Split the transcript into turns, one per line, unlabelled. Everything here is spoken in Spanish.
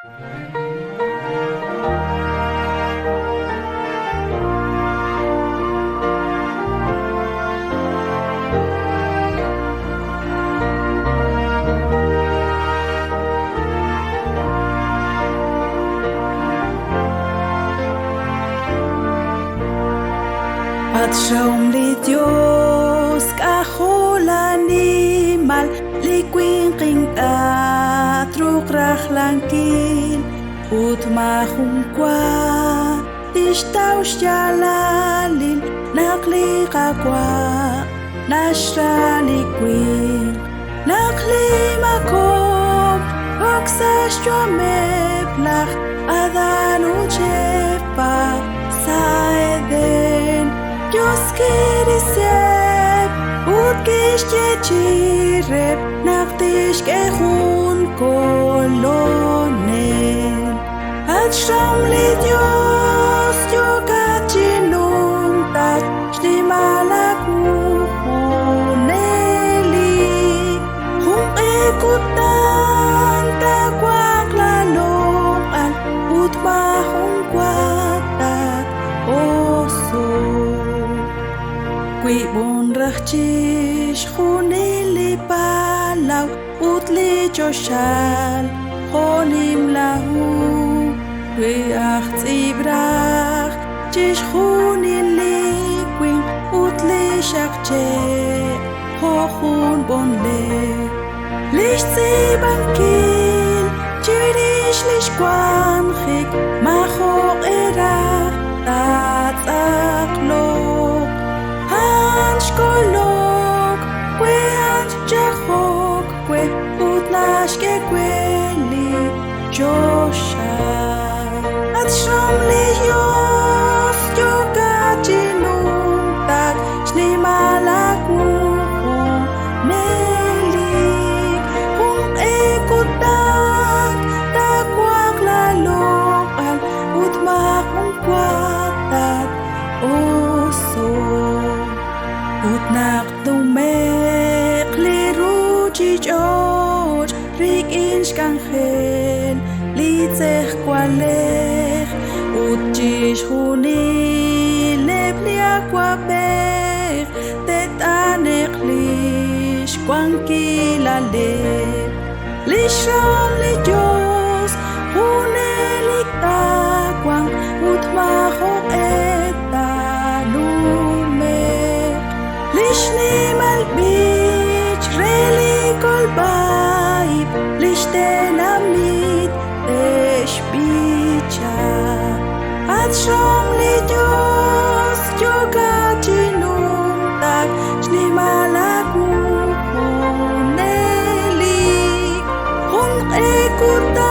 Atsaum li Dios kahol animal liquing king truk rach langkin ut mahum kwa tishtaw shalalil nakli kakwa nashra liquing nakli makom oksas meplach adanu chepa saeden Dios kirisep ut kishchechirep naktish kehun kolonel At sham li Dios yokachinung tat shlimalakuhuneli hum ekutan takwak lalokan ut mahum kwatat oso Kui bon rachich khunili palaw utli choshal khonim lahu Kui achtsibrach chish khunili quim utli shakche khokhun bonle Lish tsibankil chirish lish kwanchik machok erach tatzaklok Shkolok, kwe ans jachok, kwe utnash ke kweli Josha. At sham li Dios yokachinung tak shlimalakuhuneli Kung ekutak takwak lalokan utmakung kwatat oso Utnak tumek liruchi George rik inch kanchen litzech kwalech utchish huni leblia kwabech tetanech lish kwankila leb lisham li Dios huneli takwang utmachok Lishni malbich reli kol baib lishtenamit eshbicha At sham li Dios yokachinung tak shlimalakuhuneli Kung ekutan